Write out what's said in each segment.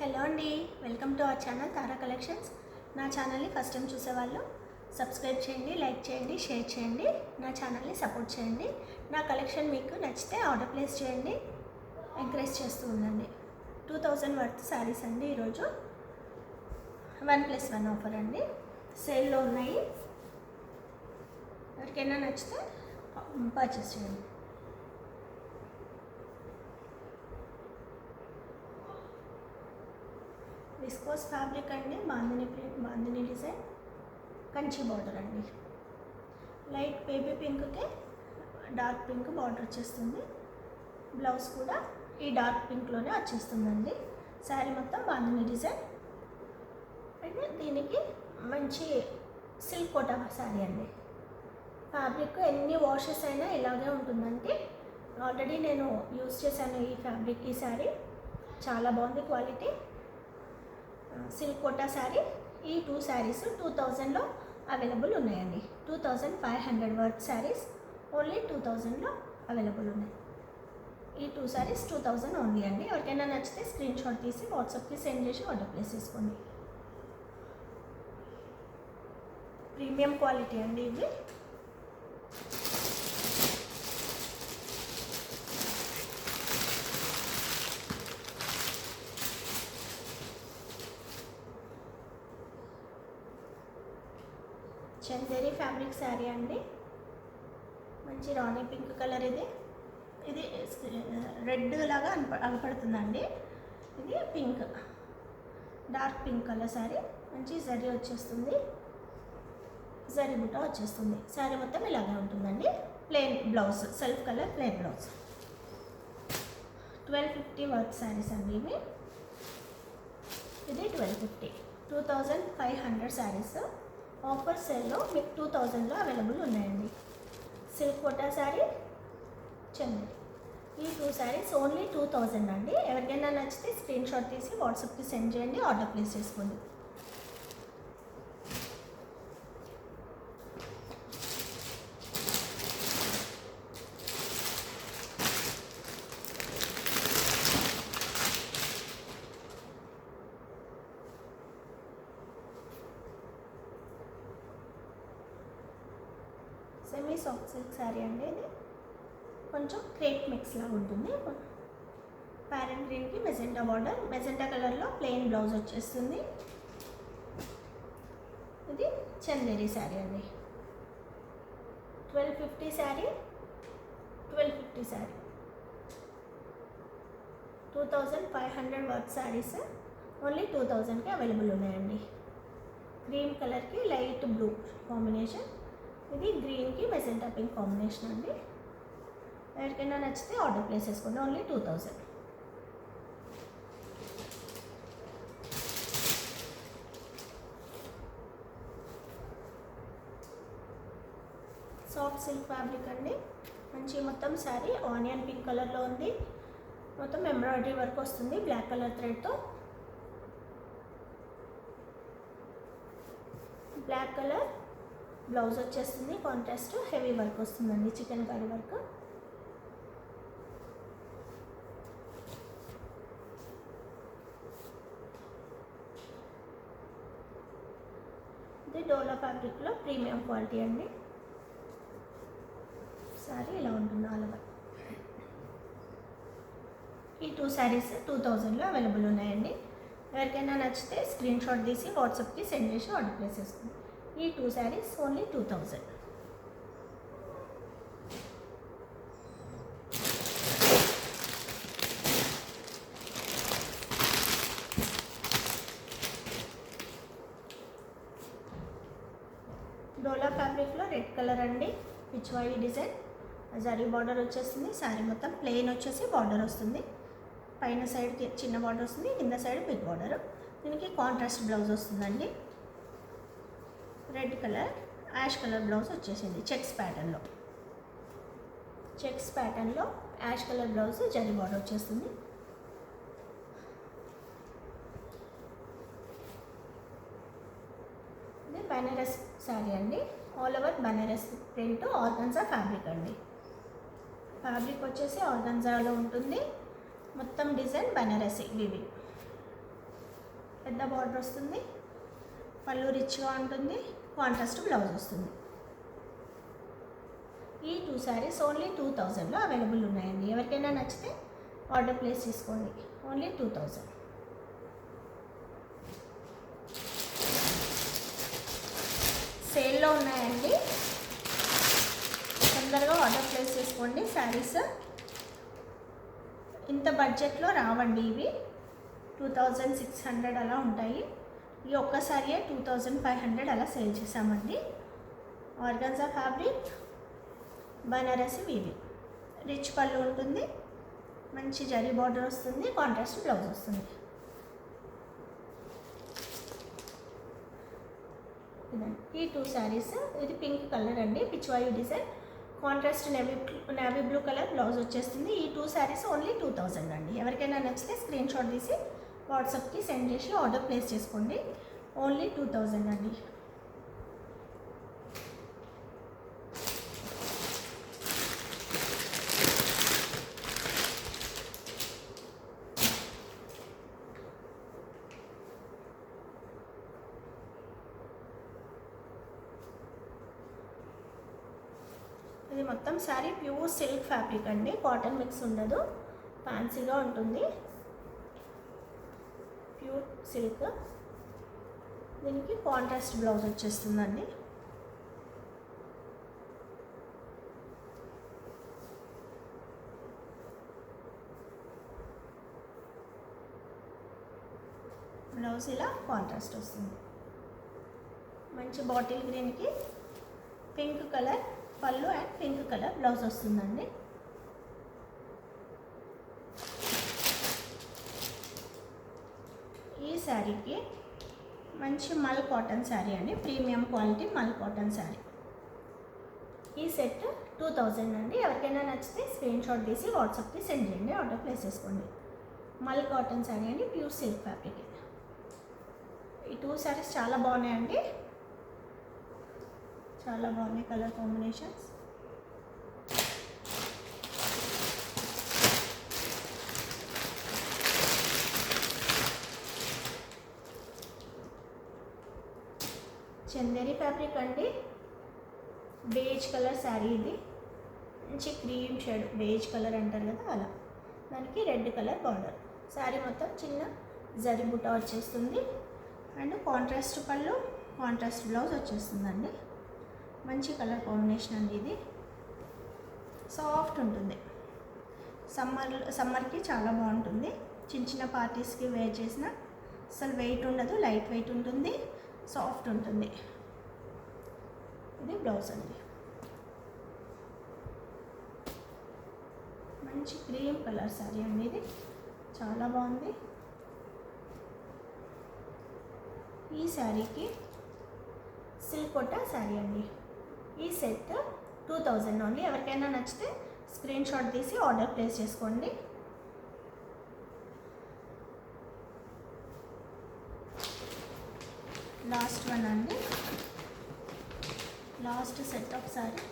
Hello అండి, welcome to our channel Tara collections. నా ఛానల్ని ఫస్ట్ టైం చూసేవాళ్ళు సబ్స్క్రైబ్ చేయండి, లైక్ చేయండి, షేర్ చేయండి, నా ఛానల్ని సపోర్ట్ చేయండి. నా కలెక్షన్ మీకు నచ్చితే ఆర్డర్ ప్లేస్ చేయండి, ఎంకరేజ్ చేస్తూ ఉండండి. 2000 వర్త్ శారీస్ అండి. ఈరోజు 1+1 ఆఫర్ అండి, సేల్లో ఉన్నాయి. ఎవరికైనా నచ్చితే పర్చేస్ చేయండి. విస్కోస్ ఫ్యాబ్రిక్ అండి, బాందిని డిజైన్, కంచి బార్డర్ అండి. లైట్ బేబీ పింక్కి డార్క్ పింక్ బార్డర్ వచ్చేస్తుంది. బ్లౌజ్ కూడా ఈ డార్క్ పింక్లోనే వచ్చేస్తుందండి. శారీ మొత్తం బాందిని డిజైన్ అండ్ దీనికి మంచి సిల్క్ కోటా శారీ అండి. ఫ్యాబ్రిక్ ఎన్ని వాషెస్ అయినా ఇలాగే ఉంటుందండి. ఆల్రెడీ నేను యూజ్ చేశాను ఈ ఫ్యాబ్రిక్. ఈ శారీ చాలా బాగుంది, క్వాలిటీ. సిల్క్ కోటా శారీ. ఈ 2 శారీస్ 2000లో అవైలబుల్ ఉన్నాయండి. 2500 వర్త్ శారీస్ ఓన్లీ 2000లో అవైలబుల్ ఉన్నాయి. ఈ 2 శారీస్ 2000 ఓన్లీ అండి. ఎవరికైనా నచ్చితే స్క్రీన్ షాట్ తీసి వాట్సాప్కి సెండ్ చేసి ఆర్డర్ ప్లేస్ చేసుకోండి. ప్రీమియం క్వాలిటీ అండి ఇవి. చందేరి ఫ్యాబ్రిక్ శారీ అండి. మంచి రాణి పింక్ కలర్. ఇది రెడ్ లాగా అగపడుతుందండి. ఇది pink, dark pink colour sari. మంచి జరీ వచ్చేస్తుంది, జరీ బుట్ట వచ్చేస్తుంది. శారీ మొత్తం ఇలాగే ఉంటుందండి. Plain blouse, self colour plain blouse. 1250 worth saris అండి ఇవి. ఇది 1250. 2500 శారీస్ ఆఫర్ సేల్లో మీకు 2000లో అవైలబుల్ ఉన్నాయండి. సిల్క్ కోటా శారీ, చందేరి. ఈ 2 శారీస్ ఓన్లీ 2000 అండి. ఎవరికైనా నచ్చితే స్క్రీన్ షాట్ తీసి వాట్సాప్కి సెండ్ చేయండి, ఆర్డర్ ప్లేస్ చేసుకోండి. సెమీ సాఫ్ట్ సిల్క్ శారీ అండి. ఇది కొంచెం క్రేప్ మిక్స్ లాగా ఉంటుంది. ప్యారెంట్ గ్రీన్కి మెజెంటా బార్డర్, మెజెంటా కలర్లో ప్లెయిన్ బ్లౌజ్ వచ్చేస్తుంది. ఇది చందేరి శారీ అండి. 1250 శారీ, 1250 శారీ. 2500 వర్త్ శారీస్ ఓన్లీ 2000కి అవైలబుల్ ఉన్నాయండి. క్రీమ్ కలర్కి లైట్ బ్లూ కాంబినేషన్. ఇది గ్రీన్కి మెజెంటా పింక్ కాంబినేషన్ అండి. ఎవరికైనా నచ్చితే ఆర్డర్ ప్లేస్ చేసుకోండి. ఓన్లీ 2000. సాఫ్ట్ సిల్క్ ఫ్యాబ్రిక్ అండి. మంచి మొత్తం శారీ ఆనియన్ పింక్ కలర్లో ఉంది. మొత్తం ఎంబ్రాయిడరీ వర్క్ వస్తుంది బ్లాక్ కలర్ థ్రెడ్తో. బ్లాక్ కలర్ బ్లౌజ్ వచ్చేస్తుంది. కాంట్రాస్ట్ హెవీ వర్క్ వస్తుందండి, చికెన్ కర్రీ వర్క్. ఇది డోలా ఫ్యాబ్రిక్లో ప్రీమియం క్వాలిటీ అండి. సారీ ఇలా ఉంటుంది ఆల్ ఓవర్. ఈ 2 శారీస్ 2000లో అవైలబుల్ ఉన్నాయండి. ఎవరికైనా నచ్చితే స్క్రీన్ షాట్ తీసి వాట్సాప్కి సెండ్ చేసి ఆర్డర్ ప్లేస్ చేసుకోండి. ఈ 2 శారీస్ ఓన్లీ 2000. డోలా ఫ్యాబ్రిక్లో రెడ్ కలర్ అండి. పిచ్వాయి డిజైన్, జరీ బార్డర్ వచ్చేస్తుంది. శారీ మొత్తం ప్లెయిన్ వచ్చేసి బార్డర్ వస్తుంది. పైన సైడ్కి చిన్న బార్డర్ వస్తుంది, కింద సైడ్ బిగ్ బార్డర్. దీనికి కాంట్రాస్ట్ బ్లౌజ్ వస్తుందండి. Red colour ash colour blouse వచ్చేసింది చెక్స్ ప్యాటర్న్లో. చెక్స్ ప్యాటర్న్లో ash colour blouse, zari border వచ్చేస్తుంది. ఇది బనారస్ శారీ అండి. All over Banaras print, organza fabric అండి. ఫ్యాబ్రిక్ వచ్చేసి ఆర్గన్జాలో ఉంటుంది. మొత్తం డిజైన్ బనారసి వివి. పెద్ద బార్డర్ వస్తుంది, పళ్ళు రిచ్గా ఉంటుంది, కాంట్రాస్ట్ బ్లౌజ్ వస్తుంది. ఈ 2 శారీస్ ఓన్లీ 2000లో అవైలబుల్ ఉన్నాయండి. ఎవరికైనా నచ్చితే ఆర్డర్ ప్లేస్ చేసుకోండి. ఓన్లీ 2000. సేల్లో ఉన్నాయండి, తొందరగా ఆర్డర్ ప్లేస్ చేసుకోండి. శారీస్ ఇంత బడ్జెట్లో రావండి, ఇవి 2600 అలా ఉంటాయి. ఈ ఒక్కసారియే 2500 అలా సేల్ చేసామండి. Organza fabric, Banarasi weaving, rich పళ్ళు ఉంటుంది, మంచి జరీ బార్డర్ వస్తుంది, కాంట్రాస్ట్ బ్లౌజ్ వస్తుంది. ఇదండి ఈ 2 శారీస్. ఇది పింక్ కలర్ అండి, Pichwai design, contrast navy blue colour blouse వచ్చేస్తుంది. ఈ 2 శారీస్ ఓన్లీ 2000 అండి. ఎవరికైనా నచ్చితే స్క్రీన్ షాట్ తీసి వాట్సాప్కి సెండ్ చేసి ఆర్డర్ ప్లేస్ చేసుకోండి. ఓన్లీ 2000 అండి. ఇది మొత్తం శారీ ప్యూర్ సిల్క్ ఫ్యాబ్రిక్ అండి, కాటన్ మిక్స్ ఉండదు, ఫ్యాన్సీగా ఉంటుంది, ప్యూర్ సిల్క్. దీనికి కాంట్రాస్ట్ బ్లౌజ్ వచ్చేస్తుందండి. బ్లౌజ్ ఇలా కాంట్రాస్ట్ వస్తుంది. మంచి బాటిల్ గ్రీన్కి పింక్ కలర్ పళ్ళు అండ్ పింక్ కలర్ బ్లౌజ్ వస్తుందండి. ఈ శారీకి మంచి మల్ కాటన్ శారీ అండి, ప్రీమియం క్వాలిటీ మల్ కాటన్ శారీ. ఈ సెట్ 2000 అండి. ఎవరికైనా నచ్చితే స్క్రీన్ షాట్ తీసి వాట్సాప్కి సెండ్ చేయండి, ఆర్డర్ ప్లేస్ చేసుకోండి. మల్ కాటన్ శారీ అండి, ప్యూర్ సిల్క్ ఫ్యాబ్రిక్. ఈ 2 శారీస్ చాలా బాగున్నాయండి, చాలా బాగున్నాయి కలర్ కాంబినేషన్స్. చందేరి ఫ్యాబ్రిక్ అండి, బేజ్ కలర్ శారీ. ఇది మంచి క్రీమ్ షేడ్, బేజ్ కలర్ అంటారు కదా అలా, దానికి రెడ్ కలర్ బార్డర్. శారీ మొత్తం చిన్న జరీ బుట్ట వచ్చేస్తుంది అండ్ కాంట్రాస్ట్ పళ్ళు, కాంట్రాస్ట్ బ్లౌజ్ వచ్చేస్తుందండి. మంచి కలర్ కాంబినేషన్ అండి. ఇది సాఫ్ట్ ఉంటుంది, సమ్మర్కి చాలా బాగుంటుంది. చిన్న చిన్న పార్టీస్కి వేర్ చేసిన అసలు వెయిట్ ఉండదు, లైట్ వెయిట్ ఉంటుంది, సాఫ్ట్ ఉంటుంది. ఇది బ్లౌజ్ అండి, మంచి క్రీమ్ కలర్ శారీ అండి, ఇది చాలా బాగుంది. ఈ శారీకి సిల్క్ కోటా శారీ అండి. ఈ సెట్ 2000 ఓన్లీ. ఎవరికైనా నచ్చితే స్క్రీన్ షాట్ తీసి ఆర్డర్ ప్లేస్ చేసుకోండి. లాస్ట్ వన్ అండి, last set of sari.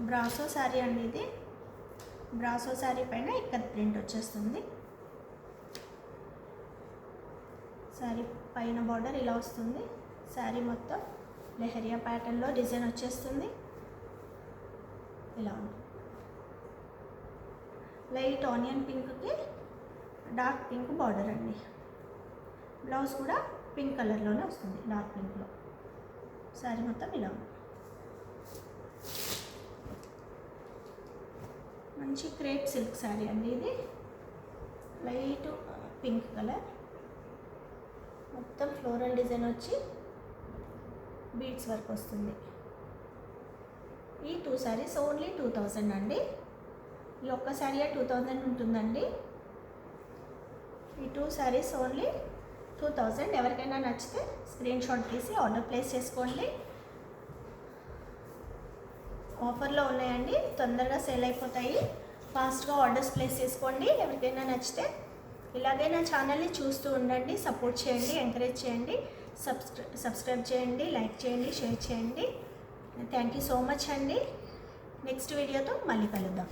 Brasso sari అండి. ఇది బ్రాసో శారీ పైన ఇక్కత్ ప్రింట్ వచ్చేస్తుంది. శారీ పైన బార్డర్ ఇలా వస్తుంది. శారీ మొత్తం లెహరియా ప్యాటర్న్లో డిజైన్ వచ్చేస్తుంది. ఇలా ఉంటుంది. లైట్ ఆనియన్ పింక్కి డార్క్ పింక్ బార్డర్ అండి. బ్లౌజ్ కూడా పింక్ కలర్లోనే వస్తుంది, డార్క్ పింక్లో. శారీ మొత్తం ఇలా ఉంది. మంచి క్రేప్ సిల్క్ శారీ అండి. ఇది లైట్ పింక్ కలర్, మొత్తం ఫ్లోరల్ డిజైన్ వచ్చి బీడ్స్ వర్క్ వస్తుంది. ఈ 2 శారీస్ ఓన్లీ 2000 అండి. ఈ ఒక్క శారీ 2000 ఉంటుందండి. ఈ 2 శారీస్ ఓన్లీ 2000. ఎవరికైనా నచ్చితే స్క్రీన్ షాట్ తీసి ఆర్డర్ ప్లేస్ చేసుకోండి. ఆఫర్లో ఉన్నాయండి, తొందరగా సేల్ అయిపోతాయి. ఫాస్ట్గా ఆర్డర్స్ ప్లేస్ చేసుకోండి. ఎవరికైనా నచ్చితే ఇలాగే నా ఛానల్ని చూస్తూ ఉండండి, సపోర్ట్ చేయండి, ఎంకరేజ్ చేయండి, సబ్స్క్రైబ్ చేయండి, లైక్ చేయండి, షేర్ చేయండి. థ్యాంక్ యూ సో మచ్ అండి. నెక్స్ట్ వీడియోతో మళ్ళీ కలుద్దాం.